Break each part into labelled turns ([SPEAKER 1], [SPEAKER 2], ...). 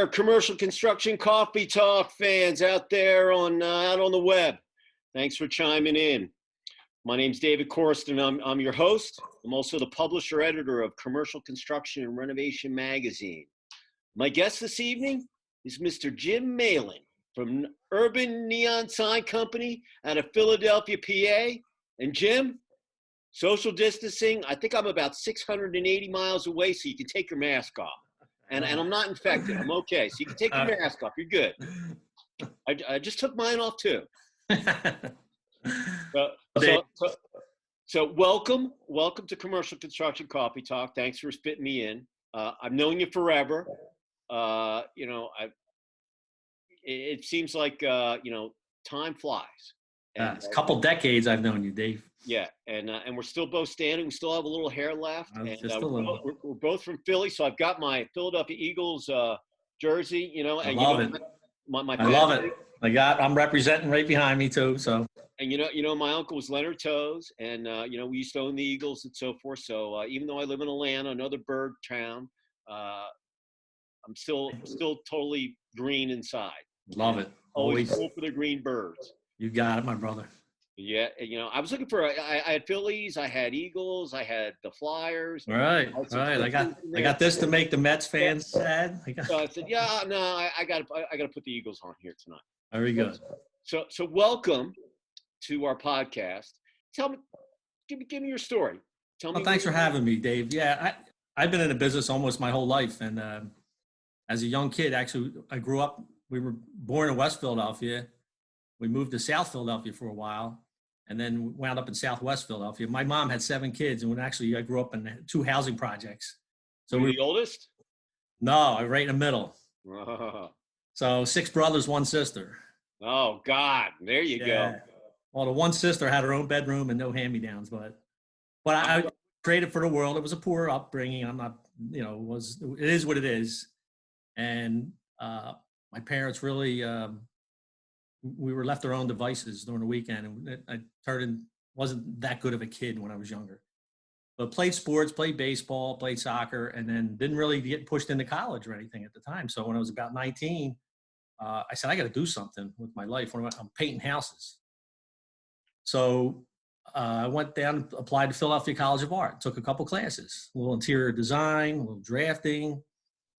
[SPEAKER 1] commercial construction coffee talk fans out there out on the web. Thanks for chiming in. My name's David Corson. I'm your host. I'm also the publisher editor of Commercial Construction and Renovation magazine. My guest this evening is Mr. Jim Malin from Urban Neon Sign Company out of Philadelphia, PA. And Jim, social distancing, I think I'm about 680 miles away, so you can take your mask off. And I'm not infected. I'm okay. So you can take your mask off. You're good. I just took mine off too. So welcome to Commercial Construction Coffee Talk. Thanks for fitting me in. I've known you forever. It seems like time flies.
[SPEAKER 2] It's a couple decades I've known you, Dave.
[SPEAKER 1] Yeah, and we're still both standing. We still have a little hair left, and we're both from Philly. So I've got my Philadelphia Eagles jersey.
[SPEAKER 2] I love it. I love it. I'm representing right behind me too. So.
[SPEAKER 1] And my uncle was Leonard Toes, and we used to own the Eagles and so forth. So even though I live in Atlanta, another bird town, I'm still totally green inside.
[SPEAKER 2] Love it.
[SPEAKER 1] Always cool for the green birds.
[SPEAKER 2] You got it, my brother.
[SPEAKER 1] Yeah, I was looking for. I had Phillies, I had Eagles, I had the Flyers.
[SPEAKER 2] Right. I got this to make the Mets fans sad.
[SPEAKER 1] So I said, yeah, no, I got to put the Eagles on here tonight.
[SPEAKER 2] Very good.
[SPEAKER 1] So welcome to our podcast. Tell me, give me your story. Tell me.
[SPEAKER 2] Thanks for having me, Dave. Yeah, I've been in the business almost my whole life, and as a young kid, actually, I grew up. We were born in West Philadelphia. We moved to South Philadelphia for a while, and then wound up in Southwest Philadelphia. My mom had 7 kids, and I grew up in 2 housing projects. So
[SPEAKER 1] were you the oldest?
[SPEAKER 2] No, right in the middle.
[SPEAKER 1] Oh.
[SPEAKER 2] So 6 brothers, 1 sister.
[SPEAKER 1] Oh God, there you go.
[SPEAKER 2] Well, the 1 sister had her own bedroom and no hand-me-downs, but I traded for the world. It was a poor upbringing. I'm not, it is what it is. And my parents really, we were left our own devices during the weekend, and I wasn't that good of a kid when I was younger. But played sports, played baseball, played soccer, and then didn't really get pushed into college or anything at the time. So when I was about 19, I said, I got to do something with my life. I'm painting houses. So I went down, applied to Philadelphia College of Art, took a couple classes, a little interior design, a little drafting.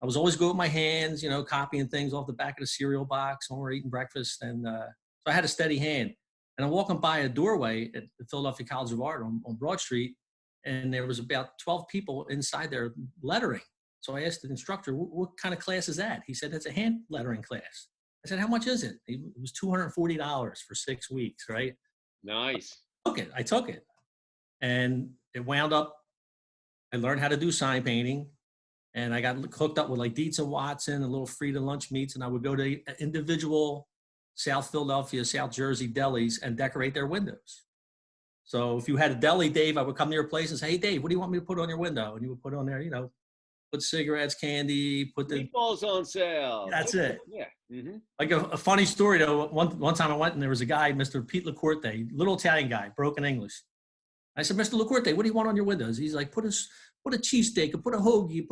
[SPEAKER 2] I was always good with my hands, copying things off the back of the cereal box when we're eating breakfast. And so I had a steady hand. And I'm walking by a doorway at the Philadelphia College of Art on Broad Street, and there was about 12 people inside there lettering. So I asked the instructor, what kind of class is that? He said, that's a hand lettering class. I said, how much is it? It was $240 for 6 weeks, right?
[SPEAKER 1] Nice.
[SPEAKER 2] I took it. And it wound up, I learned how to do sign painting. And I got hooked up with like Dietz and Watson and little free to lunch meets. And I would go to individual South Philadelphia, South Jersey delis and decorate their windows. So if you had a deli, Dave, I would come to your place and say, hey, Dave, what do you want me to put on your window? And you would put on there, put cigarettes, candy, put the
[SPEAKER 1] meatballs on sale.
[SPEAKER 2] That's it.
[SPEAKER 1] Yeah. Mm-hmm.
[SPEAKER 2] Like a funny story though. One time I went and there was a guy, Mr. Pete LaCorte, little Italian guy, broken English. I said, Mr. LaCorte, what do you want on your windows? He's like, put a cheesesteak, or put a hoagie,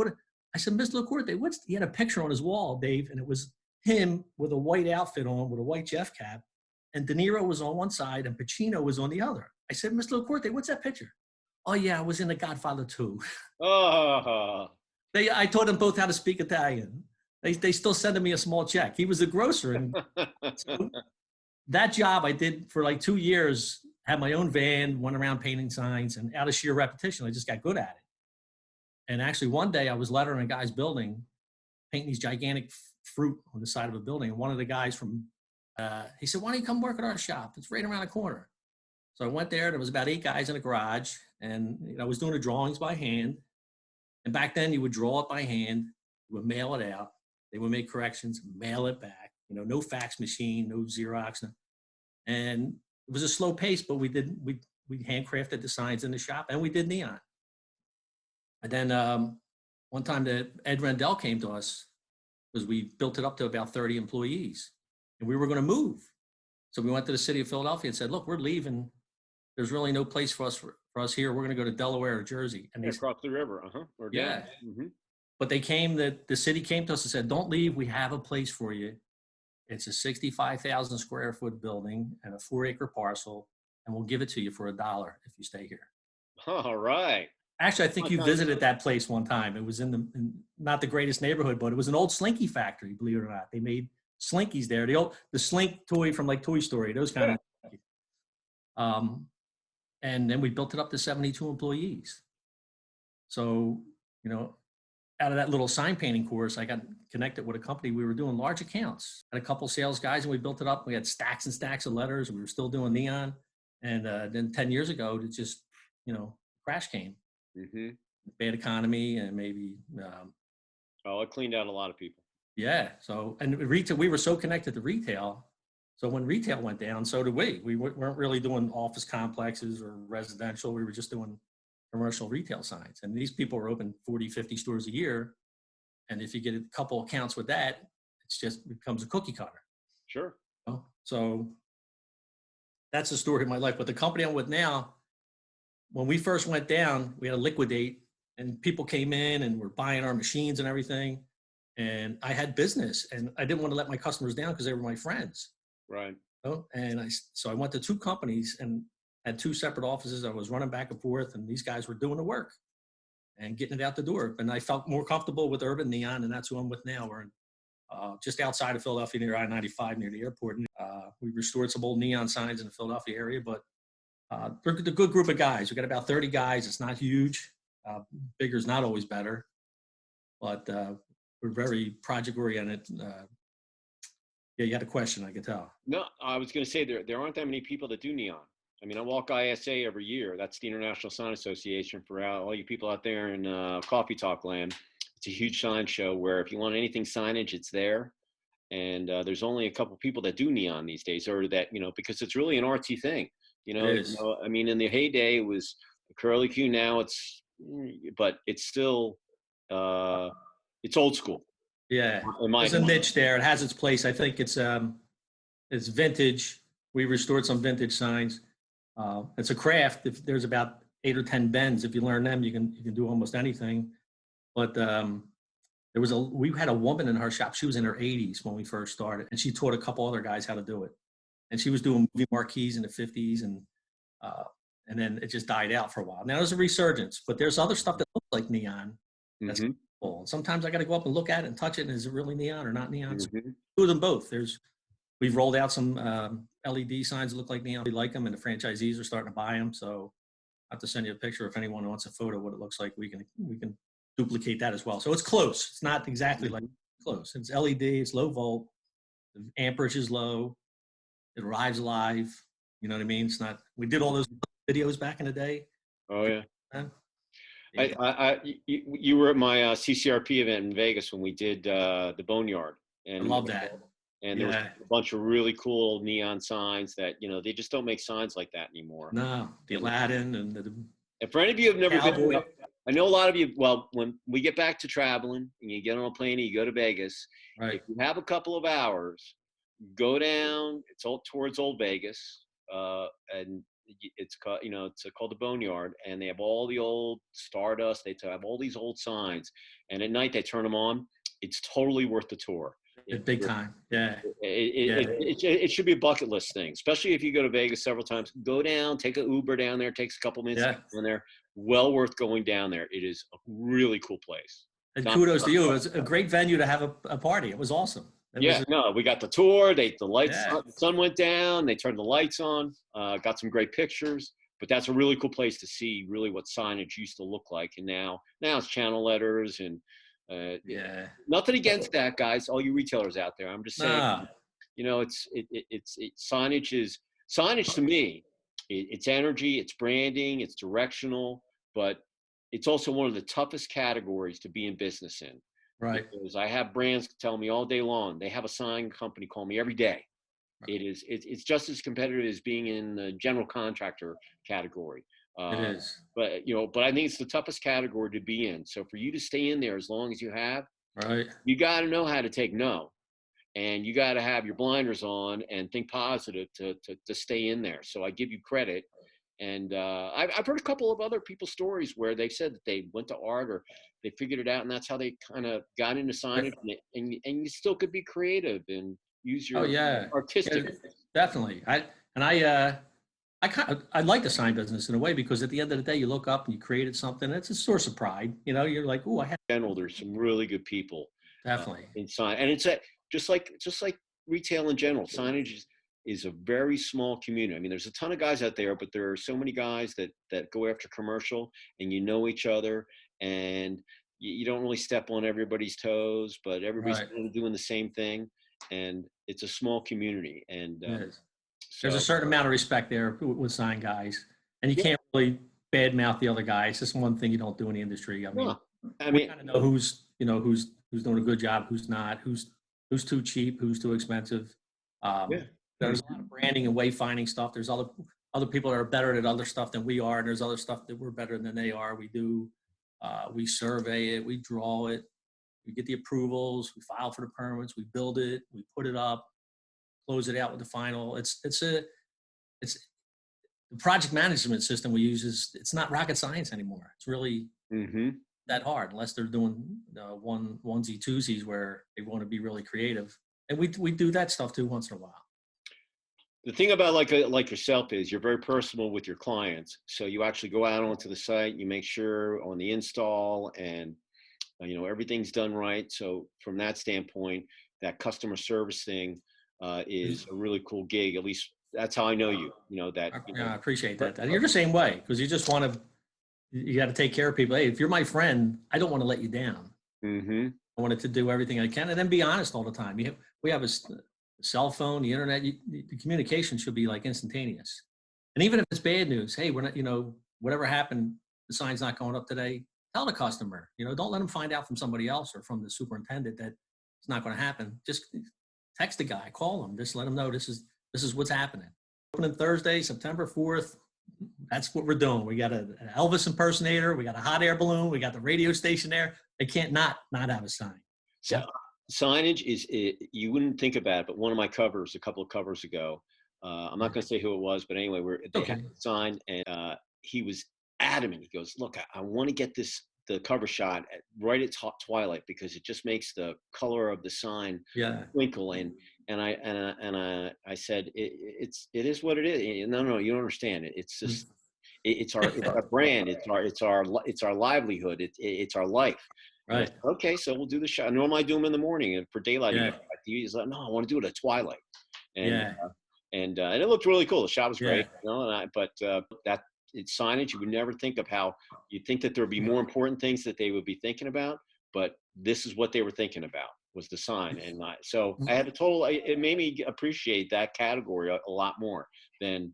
[SPEAKER 2] I said, Mr. LaCorte, he had a picture on his wall, Dave, and it was him with a white outfit on, with a white Jeff cap, and De Niro was on one side and Pacino was on the other. I said, Mr. LaCorte, what's that picture? Oh yeah, I was in The Godfather 2.
[SPEAKER 1] Oh.
[SPEAKER 2] I taught them both how to speak Italian. They still sending me a small check. He was a grocer. And so that job I did for like 2 years, had my own van, went around painting signs, and out of sheer repetition, I just got good at it. And actually one day I was lettering a guy's building, painting these gigantic fruit on the side of a building. And one of the guys he said, why don't you come work at our shop? It's right around the corner. So I went there. There was about 8 guys in a garage, and I was doing the drawings by hand. And back then you would draw it by hand, you would mail it out. They would make corrections, mail it back. No fax machine, no Xerox. And it was a slow pace, but we handcrafted the signs in the shop, and we did neon. And then one time Ed Rendell came to us because we built it up to about 30 employees, and we were going to move. So we went to the city of Philadelphia and said, look, we're leaving. There's really no place for us here. We're going to go to Delaware or Jersey. And
[SPEAKER 1] across the river, or
[SPEAKER 2] yeah.
[SPEAKER 1] Mm-hmm.
[SPEAKER 2] But the city came to us and said, don't leave. We have a place for you. It's a 65,000 square foot building and a 4-acre parcel, and we'll give it to you for $1 if you stay here.
[SPEAKER 1] All right.
[SPEAKER 2] Actually, I think you visited that place one time. It was in not the greatest neighborhood, but it was an old Slinky factory, believe it or not. They made Slinkies there. The Slink toy from like Toy Story, those kind of. And then we built it up to 72 employees. So, out of that little sign painting course, I got connected with a company. We were doing large accounts. Had a couple sales guys, and we built it up. We had stacks and stacks of letters. We were still doing neon. And then 10 years ago, it just, crash came.
[SPEAKER 1] Mm-hmm.
[SPEAKER 2] Bad economy, and maybe.
[SPEAKER 1] It cleaned out a lot of people.
[SPEAKER 2] Yeah. So, and retail, we were so connected to retail. So when retail went down, so did we. We weren't really doing office complexes or residential. We were just doing commercial retail signs. And these people were open 40, 50 stores a year. And if you get a couple accounts with that, it becomes a cookie cutter.
[SPEAKER 1] Sure.
[SPEAKER 2] So that's the story of my life. But the company I'm with now, when we first went down, we had to liquidate, and people came in and were buying our machines and everything. And I had business, and I didn't want to let my customers down because they were my friends.
[SPEAKER 1] Right.
[SPEAKER 2] And so I went to 2 companies and had 2 separate offices. I was running back and forth, and these guys were doing the work and getting it out the door. And I felt more comfortable with Urban Neon, and that's who I'm with now. We're in, just outside of Philadelphia near I-95 near the airport. We restored some old neon signs in the Philadelphia area, but they're a good group of guys. We got about 30 guys. It's not huge. Bigger is not always better, but we're very project oriented. Yeah, you had a question, I could tell.
[SPEAKER 1] No, I was going to say there aren't that many people that do neon. I mean, I walk ISA every year. That's the International Sign Association, for all you people out there in Coffee Talk land. It's a huge sign show where if you want anything signage, it's there. And there's only a couple people that do neon these days, or that, because it's really an artsy thing. I mean, in the heyday, it was a curly Q. Now but it's still, it's old school.
[SPEAKER 2] Yeah, there's a niche there. It has its place. I think it's vintage. We restored some vintage signs. It's a craft. If there's about 8 or 10 bends, if you learn them, you can do almost anything. But we had a woman in her shop. She was in her 80s when we first started, and she taught a couple other guys how to do it. And she was doing movie marquees in the 50s, and then it just died out for a while. Now there's a resurgence, but there's other stuff that looks like neon. That's cool. Sometimes I got to go up and look at it and touch it, and is it really neon or not neon? So do them both. We've rolled out some LED signs that look like neon. We like them, and the franchisees are starting to buy them. So I have to send you a picture if anyone wants a photo of what it looks like. We can duplicate that as well. So it's close. It's not exactly like close. It's LED. It's low volt. The amperage is low. It arrives live. You know what I mean? It's not. We did all those videos back in the day.
[SPEAKER 1] Oh yeah. You were at my CCRP event in Vegas when we did the Boneyard. And
[SPEAKER 2] I love that.
[SPEAKER 1] And there was a bunch of really cool neon signs that, they just don't make signs like that anymore.
[SPEAKER 2] No, the Aladdin and
[SPEAKER 1] and for any of you who have never
[SPEAKER 2] Cowboy.
[SPEAKER 1] been, I know a lot of you, well, when we get back to traveling and you get on a plane and you go to Vegas,
[SPEAKER 2] right.
[SPEAKER 1] If you have a couple of hours, go down, it's all towards Old Vegas, and it's called, it's called the Boneyard, and they have all the old Stardust. They have all these old signs, and at night they turn them on. It's totally worth the tour.
[SPEAKER 2] Big time. Yeah.
[SPEAKER 1] It should be a bucket list thing, especially if you go to Vegas several times. Go down, take an Uber down there, takes a couple minutes to get down there. Well worth going down there. It is a really cool place.
[SPEAKER 2] And kudos to you. It was a great venue to have a party. It was awesome.
[SPEAKER 1] We got the tour. The lights, the sun went down. They turned the lights on. Got some great pictures. But that's a really cool place to see really what signage used to look like. And now it's channel letters and nothing against that, guys. All you retailers out there, I'm just saying. It's signage to me. It's energy. It's branding. It's directional. But it's also one of the toughest categories to be in business in.
[SPEAKER 2] Right.
[SPEAKER 1] Because I have brands tell me all day long. They have a sign company call me every day. Right. It's just as competitive as being in the general contractor category.
[SPEAKER 2] It is.
[SPEAKER 1] But I think it's the toughest category to be in. So for you to stay in there as long as you have,
[SPEAKER 2] right,
[SPEAKER 1] you got to know how to take no, and you got to have your blinders on and think positive to stay in there. So I give you credit. And I've heard a couple of other people's stories where they've said that they went to art or they figured it out, and that's how they kind of got into signage. And you still could be creative and use
[SPEAKER 2] Oh
[SPEAKER 1] your
[SPEAKER 2] yeah, yeah,
[SPEAKER 1] artistic.
[SPEAKER 2] definitely. I like the sign business in a way because at the end of the day, you look up and you created something. It's a source of pride. You know, you're like, oh, I have.
[SPEAKER 1] In general, there's some really good people
[SPEAKER 2] Definitely.
[SPEAKER 1] in sign, and it's just like retail in general. Signage is a very small community. I mean, there's a ton of guys out there, but there are so many guys that go after commercial, and you know each other, and you don't really step on everybody's toes, but everybody's
[SPEAKER 2] Right.
[SPEAKER 1] kind of doing the same thing, and it's a small community, and
[SPEAKER 2] It is. There's a
[SPEAKER 1] so
[SPEAKER 2] certain amount of respect there with sign guys, and you
[SPEAKER 1] yeah,
[SPEAKER 2] can't really badmouth the other guy. It's just one thing you don't do in the industry. I mean,
[SPEAKER 1] no, I
[SPEAKER 2] we
[SPEAKER 1] mean,
[SPEAKER 2] kind of know who's doing a good job, who's not, who's too cheap, who's too expensive.
[SPEAKER 1] yeah,
[SPEAKER 2] There's a lot of branding and wayfinding stuff. There's other people that are better at other stuff than we are, and there's other stuff that we're better than they are. We survey it, we draw it, we get the approvals, we file for the permits, we build it, we put it up, close it out with the final. It's the project management system we use it's not rocket science anymore. It's really
[SPEAKER 1] mm-hmm.
[SPEAKER 2] that hard unless they're doing onesie twosies where they want to be really creative, and we do that stuff too once in a while.
[SPEAKER 1] The thing about like yourself is you're very personal with your clients. So you actually go out onto the site, you make sure on the install and everything's done right. So from that standpoint, that customer service thing is a really cool gig. At least that's how I know you.
[SPEAKER 2] I appreciate that. And you're the same way because you just want to. You got to take care of people. Hey, if you're my friend, I don't want to let you down.
[SPEAKER 1] Mm-hmm.
[SPEAKER 2] I wanted to do everything I can and then be honest all the time. We have a cell phone, the internet, the communication should be like instantaneous. And even if it's bad news, hey, we're not, whatever happened, the sign's not going up today, tell the customer, don't let them find out from somebody else or from the superintendent that it's not going to happen. Just text the guy, call him, just let him know this is what's happening. Opening Thursday, September 4th. That's what we're doing. We got an Elvis impersonator. We got a hot air balloon. We got the radio station there. They can't not have a sign.
[SPEAKER 1] So signage you wouldn't think about it, but one of my covers, a couple of covers ago, I'm not going to say who it was, but anyway, they had a sign, and he was adamant. He goes, "Look, I want to get the cover shot right at twilight because it just makes the color of the sign twinkle." And I said, it is what it is. No, you don't understand it. It's just it's our brand. It's our livelihood. It's our life.
[SPEAKER 2] Right.
[SPEAKER 1] Okay, so we'll do the shot. Normally I do them in the morning and for daylight. He's like, no, I want to do it at twilight. And and it looked really cool. The shot was great. But it's signage. You would never think of how you'd think that there would be more important things that they would be thinking about, but this is what they were thinking about was the sign. And so I had it made me appreciate that category a lot more than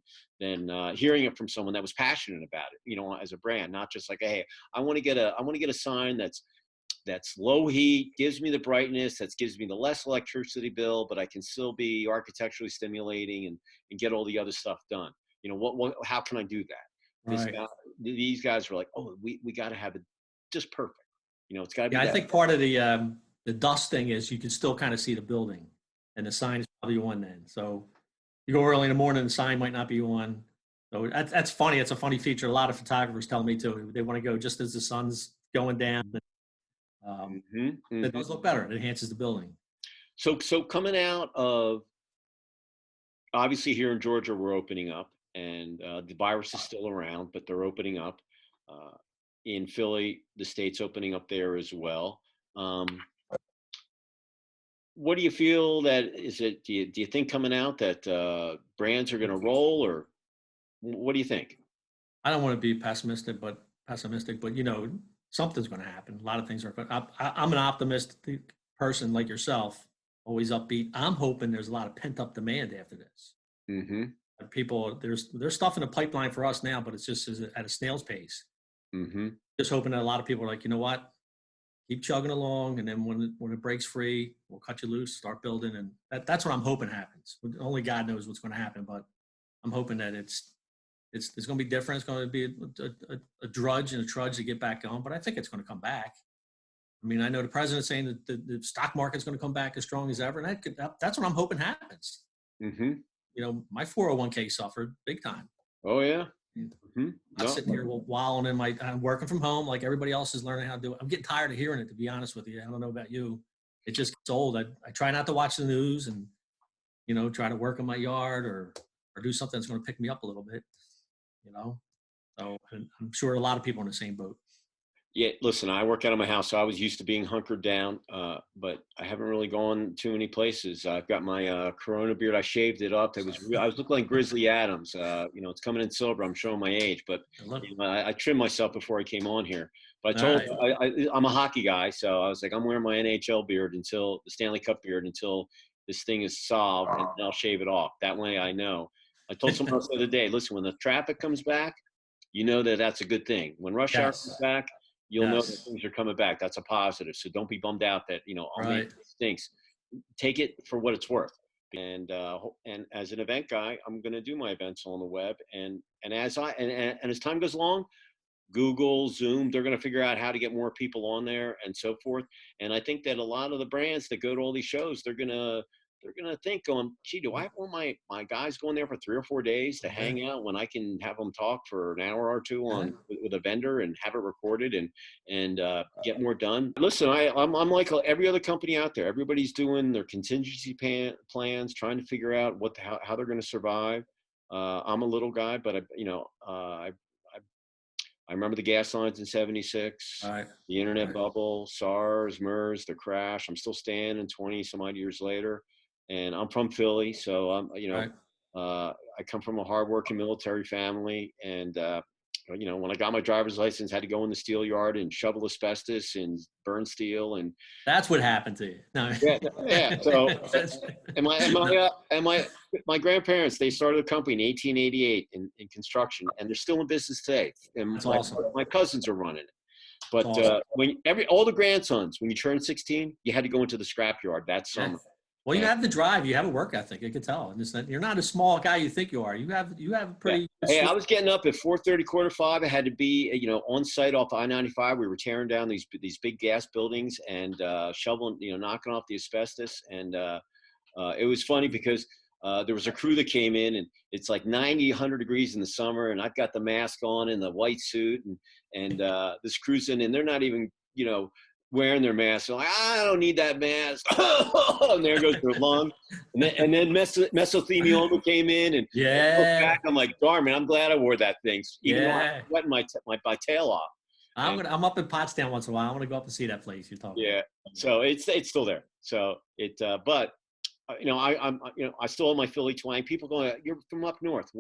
[SPEAKER 1] hearing it from someone that was passionate about it, as a brand, not just like, hey, I want to get a sign that's low heat, gives me the brightness, that gives me the less electricity bill, but I can still be architecturally stimulating and get all the other stuff done. How can I do that? These guys were like, oh, we got to have it just perfect. It's got to be.
[SPEAKER 2] I think part of the dust thing is you can still kind of see the building, and the sign is probably on then. So you go early in the morning, the sign might not be on. So that's funny. It's a funny feature. A lot of photographers tell me too. They want to go just as the sun's going down. It does look better. It enhances the building.
[SPEAKER 1] So coming out of, obviously here in Georgia, we're opening up, and the virus is still around, but they're opening up. In Philly, the state's opening up there as well. What do you feel do you think coming out that brands are going to roll, or what do you think?
[SPEAKER 2] I don't want to be pessimistic, but something's going to happen. A lot of things are going. I'm an optimistic person like yourself, always upbeat. I'm hoping there's a lot of pent up demand after this.
[SPEAKER 1] Mm-hmm.
[SPEAKER 2] People, there's stuff in the pipeline for us now, but it's just at a snail's pace.
[SPEAKER 1] Mm-hmm.
[SPEAKER 2] Just hoping that a lot of people are like, you know what, keep chugging along, and then when it breaks free, we'll cut you loose, start building, and that's what I'm hoping happens. Only God knows what's going to happen, but I'm hoping that it's going to be different. It's going to be a drudge and a trudge to get back going, but I think it's going to come back. I mean, I know the president's saying that the stock market's going to come back as strong as ever, and that's what I'm hoping happens.
[SPEAKER 1] Mm-hmm.
[SPEAKER 2] My 401k suffered big time.
[SPEAKER 1] Oh yeah.
[SPEAKER 2] I'm
[SPEAKER 1] No.
[SPEAKER 2] sitting here wallowing in I'm working from home like everybody else is learning how to do it. I'm getting tired of hearing it, to be honest with you. I don't know about you. It just gets old. I try not to watch the news and, try to work in my yard or do something that's going to pick me up a little bit, you know? So and I'm sure a lot of people are in the same boat.
[SPEAKER 1] Yeah, listen, I work out of my house, so I was used to being hunkered down, but I haven't really gone too many places. I've got my Corona beard. I shaved it up. I was looking like Grizzly Adams. It's coming in silver. I'm showing my age, but I trimmed myself before I came on here. But I told I'm a hockey guy, so I was like, I'm wearing my NHL beard until the Stanley Cup beard until this thing is solved, and then I'll shave it off. That way, I know. I told someone else the other day, listen, when the traffic comes back, you know that's a good thing. When rush hour comes back, you'll know that things are coming back. That's a positive. So don't be bummed out that, maybe it stinks. Take it for what it's worth. And as an event guy, I'm going to do my events on the web. And as time goes along, Google, Zoom, they're going to figure out how to get more people on there and so forth. And I think that a lot of the brands that go to all these shows, they're going to think gee, do I want my guys going there for 3 or 4 days to hang out when I can have them talk for an hour or two with a vendor and have it recorded and get more done. Listen, I'm like every other company out there. Everybody's doing their contingency plans, trying to figure out how they're going to survive. I'm a little guy, but I remember the gas lines in '76, the internet bubble, SARS, MERS, the crash. I'm still standing 20 some odd years later. And I'm from Philly, so I come from a hardworking military family, and when I got my driver's license, I had to go in the steel yard and shovel asbestos and burn steel, and
[SPEAKER 2] that's what happened to you. No.
[SPEAKER 1] Yeah. So, my grandparents, they started a company in 1888 in construction, and they're still in business today. And
[SPEAKER 2] that's awesome.
[SPEAKER 1] My cousins are running it. But awesome. All the grandsons, when you turn 16, you had to go into the scrapyard that summer.
[SPEAKER 2] Well, you have the drive. You have a work ethic. I could tell. You're not a small guy you think you are. You have a pretty.
[SPEAKER 1] Yeah. Hey, I was getting up at 4:30, 4:45. I had to be, on site off I-95. We were tearing down these big gas buildings and shoveling, knocking off the asbestos. And it was funny because there was a crew that came in, and it's like 90, 100 degrees in the summer, and I've got the mask on and the white suit, and this crew's in, and they're not even, wearing their masks. So like, I don't need that mask. And there goes their lung. And then mesothelioma came in, and I look back, I'm like, darn, man, I'm glad I wore that thing. Even though I'm sweating my tail off.
[SPEAKER 2] I'm up in Potsdam once in a while. I'm gonna go up and see that place you're talking about.
[SPEAKER 1] So it's still there. So but I still have my Philly twang. People going, you're from up north.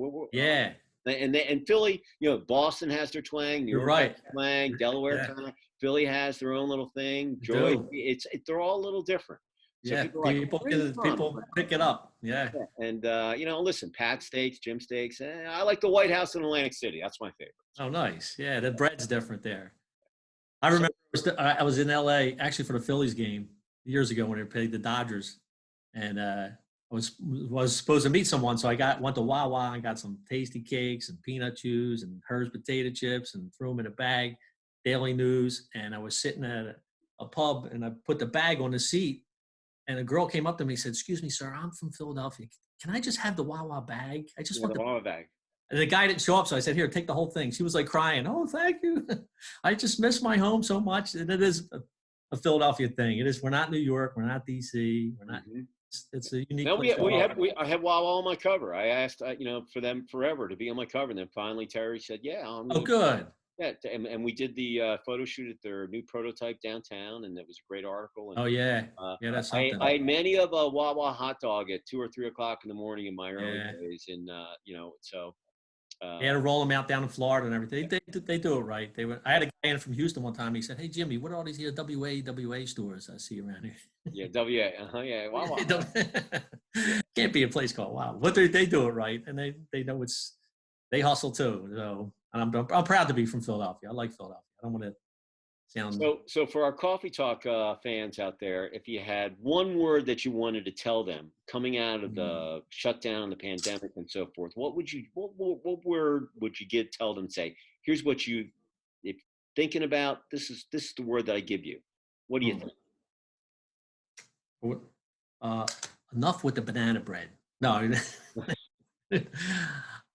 [SPEAKER 1] And Philly, Boston has their twang. New York has their twang. Delaware kind of. Philly has their own little thing. Joy, they're all a little different. So
[SPEAKER 2] people pick it up. Yeah.
[SPEAKER 1] And listen, Pat Steaks, Jim Steaks. I like the White House in Atlantic City. That's my favorite.
[SPEAKER 2] Oh, nice. Yeah, the bread's different there. I remember I was in LA actually for the Phillies game years ago when they played the Dodgers, and I was supposed to meet someone, so went to Wawa and got some tasty cakes and peanut chews and Hers potato chips and threw them in a bag. Daily News, and I was sitting at a pub, and I put the bag on the seat, and a girl came up to me and said, "Excuse me, sir, I'm from Philadelphia. Can I just have the Wawa bag? I just want the
[SPEAKER 1] Wawa bag."
[SPEAKER 2] And the guy didn't show up, so I said, "Here, take the whole thing." She was like crying. "Oh, thank you. I just miss my home so much." And it is a Philadelphia thing. It is. We're not New York. We're not DC. We're not. It's a unique.
[SPEAKER 1] No, I have Wawa on my cover. I asked, for them forever to be on my cover, and then finally Terry said, "Yeah."
[SPEAKER 2] Oh, good.
[SPEAKER 1] Yeah, and we did the photo shoot at their new prototype downtown, and it was a great article. And,
[SPEAKER 2] that's something.
[SPEAKER 1] I had many of a Wawa hot dog at 2 or 3 o'clock in the morning in my early days, and so.
[SPEAKER 2] They had to roll them out down in Florida and everything. They do it right. I had a guy in from Houston one time. He said, "Hey Jimmy, what are all these here WA stores I see around here?"
[SPEAKER 1] Yeah, WA. Wawa.
[SPEAKER 2] Can't be a place called Wawa. But they do it right, and they know they hustle too. So. And I'm proud to be from Philadelphia. I like Philadelphia. I don't want to sound.
[SPEAKER 1] So for our Coffee Talk fans out there, if you had one word that you wanted to tell them coming out of the shutdown, the pandemic, and so forth, what word would you tell them? Say, here's what if thinking about this is the word that I give you. What do you think?
[SPEAKER 2] Enough with the banana bread. No,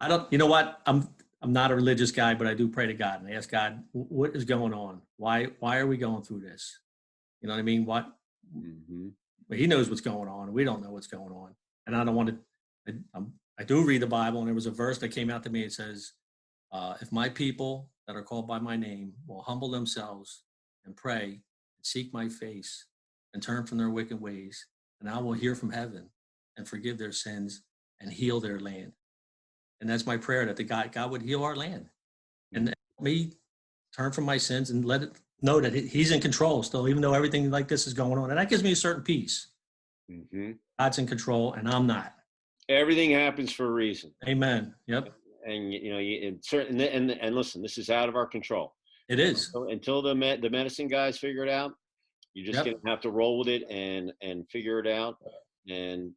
[SPEAKER 2] I don't. You know what? I'm not a religious guy, but I do pray to God and ask God, what is going on? Why are we going through this? You know what I mean?
[SPEAKER 1] Mm-hmm.
[SPEAKER 2] Well, he knows what's going on. We don't know what's going on. And I don't want to, I do read the Bible, and there was a verse that came out to me. It says, if my people that are called by my name will humble themselves and pray and seek my face and turn from their wicked ways, and I will hear from heaven and forgive their sins and heal their land. And that's my prayer, that God would heal our land and help me turn from my sins and let it know that he's in control still, even though everything like this is going on. And that gives me a certain peace.
[SPEAKER 1] Mm-hmm.
[SPEAKER 2] God's in control and I'm not.
[SPEAKER 1] Everything happens for a reason.
[SPEAKER 2] Amen. Yep.
[SPEAKER 1] And and listen, this is out of our control.
[SPEAKER 2] It is.
[SPEAKER 1] Until the medicine guys figure it out, you're just gonna have to roll with it and figure it out and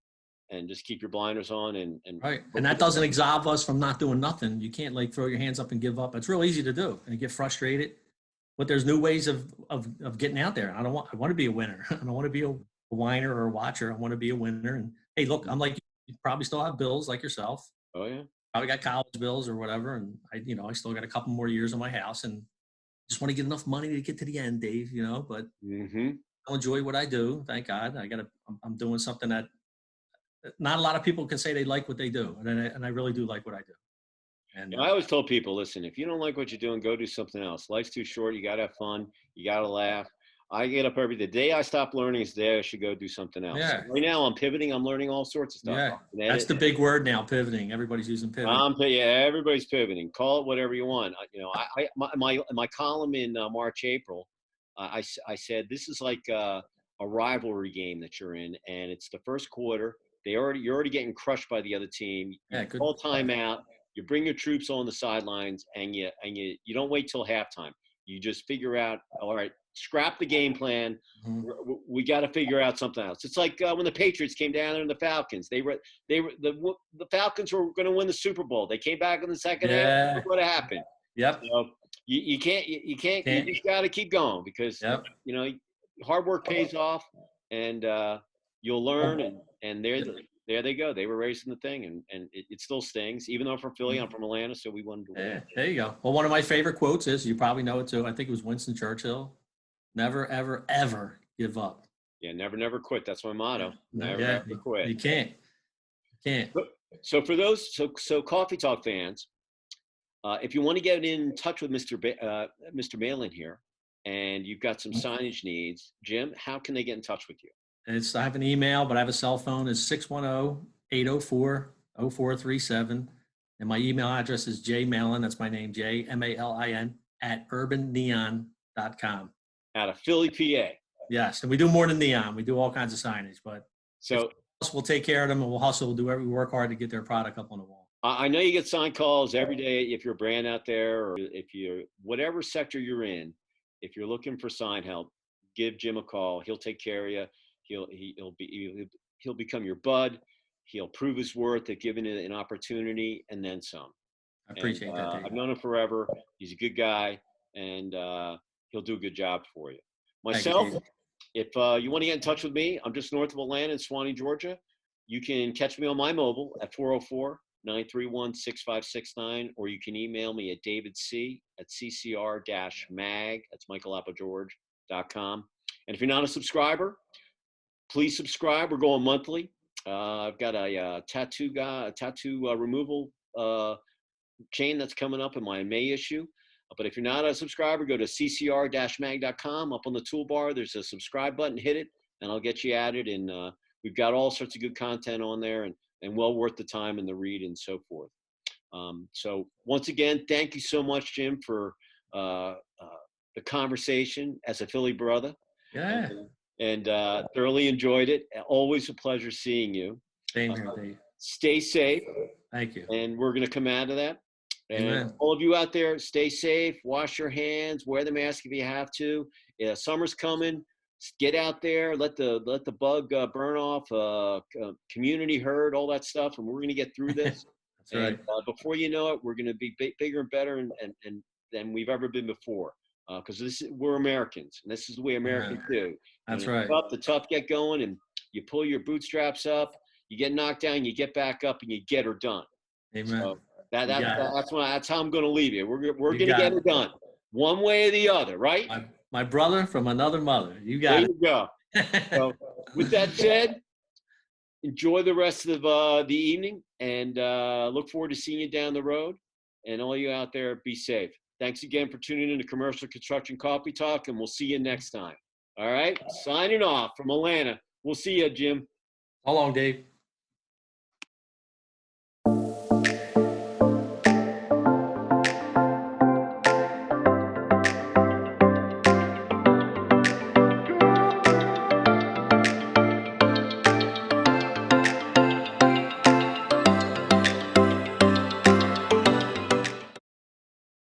[SPEAKER 1] just keep your blinders on and
[SPEAKER 2] right. And that doesn't absolve us from not doing nothing. You can't like throw your hands up and give up. It's real easy to do and get frustrated. But there's new ways of getting out there. I want to be a winner. I don't want to be a whiner or a watcher. I want to be a winner. And hey, look, I'm like, you probably still have bills like yourself.
[SPEAKER 1] Oh yeah.
[SPEAKER 2] Probably got college bills or whatever. And I still got a couple more years on my house and just want to get enough money to get to the end, Dave, but I'll enjoy what I do. Thank God. I'm doing something that not a lot of people can say they like what they do. And I really do like what I do. And
[SPEAKER 1] I always tell people, listen, if you don't like what you're doing, go do something else. Life's too short. You got to have fun. You got to laugh. I get up the day I stop learning is the day I should go do something else.
[SPEAKER 2] Yeah.
[SPEAKER 1] Right now I'm pivoting. I'm learning all sorts of stuff.
[SPEAKER 2] Yeah. That's the big word now, pivoting. Everybody's using pivoting.
[SPEAKER 1] Everybody's pivoting. Call it whatever you want. My column in March, April, I said, this is like a rivalry game that you're in. And it's the first quarter. You're already getting crushed by the other team. You call timeout. You bring your troops on the sidelines and you don't wait till halftime. You just figure out, all right, scrap the game plan. Mm-hmm. We got to figure out something else. It's like when the Patriots came down there and the Falcons. The Falcons were going to win the Super Bowl. They came back in the second half. Look what happened.
[SPEAKER 2] Yep.
[SPEAKER 1] So you can't. You just got to keep going because hard work pays off, and you'll learn. And there they go. They were racing the thing, and it still stings. Even though I'm from Philly, I'm from Atlanta, so we wanted to win.
[SPEAKER 2] Yeah, there you go. Well, one of my favorite quotes is, you probably know it too, I think it was Winston Churchill, never, ever, ever give up.
[SPEAKER 1] Yeah, never, never quit. That's my motto. Never, ever quit.
[SPEAKER 2] You can't.
[SPEAKER 1] So for those Coffee Talk fans, if you want to get in touch with Mr. Malin here, and you've got some signage needs, Jim, how can they get in touch with you?
[SPEAKER 2] I have an email, but I have a cell phone. It's 610-804-0437. And my email address is jmalin, that's my name, JMALIN, @urbanneon.com.
[SPEAKER 1] Out of Philly, PA.
[SPEAKER 2] Yes, and we do more than neon. We do all kinds of signage, but
[SPEAKER 1] so
[SPEAKER 2] we'll take care of them and we'll hustle. We work hard to get their product up on the wall.
[SPEAKER 1] I know you get sign calls every day if you're a brand out there, or if you're whatever sector you're in. If you're looking for sign help, give Jim a call. He'll take care of you. He'll become your bud. He'll prove his worth at giving it an opportunity and then some.
[SPEAKER 2] I appreciate that, Dave.
[SPEAKER 1] I've known him forever. He's a good guy, and he'll do a good job for you. Myself, if you want to get in touch with me, I'm just north of Atlanta in Swanee, Georgia. You can catch me on my mobile at 404-931-6569, or you can email me at davidc@ccr-mag, that's michaelapogeorge.com. And if you're not a subscriber, please subscribe. We're going monthly. I've got a tattoo removal chain that's coming up in my May issue. But if you're not a subscriber, go to ccr-mag.com. Up on the toolbar, there's a subscribe button. Hit it, and I'll get you added. And we've got all sorts of good content on there, and well worth the time and the read and so forth. So once again, thank you so much, Jim, for the conversation as a Philly brother.
[SPEAKER 2] Yeah.
[SPEAKER 1] And thoroughly enjoyed it. Always a pleasure seeing you.
[SPEAKER 2] Same here, Dave.
[SPEAKER 1] Stay safe.
[SPEAKER 2] Thank you.
[SPEAKER 1] And we're going to come out of that. And
[SPEAKER 2] Amen.
[SPEAKER 1] all of you out there, stay safe. Wash your hands. Wear the mask if you have to. Summer's coming. Get out there. Let the bug burn off. Community herd, all that stuff. And we're going to get through this.
[SPEAKER 2] That's right.
[SPEAKER 1] And before you know it, we're going to be bigger and better and than we've ever been before. Because we're Americans, and this is the way Americans do.
[SPEAKER 2] That's right.
[SPEAKER 1] The tough get going, and you pull your bootstraps up, you get knocked down, you get back up, and you get her done.
[SPEAKER 2] Amen.
[SPEAKER 1] That's how I'm going to leave you. We're going to
[SPEAKER 2] got
[SPEAKER 1] get
[SPEAKER 2] it.
[SPEAKER 1] it done one way or the other, right?
[SPEAKER 2] My brother from another mother. You got
[SPEAKER 1] There
[SPEAKER 2] it.
[SPEAKER 1] you go. So with that said, enjoy the rest of the evening, and look forward to seeing you down the road. And all you out there, be safe. Thanks again for tuning in to Commercial Construction Coffee Talk, and we'll see you next time. All right, signing off from Atlanta. We'll see you, Jim.
[SPEAKER 2] How long, Dave?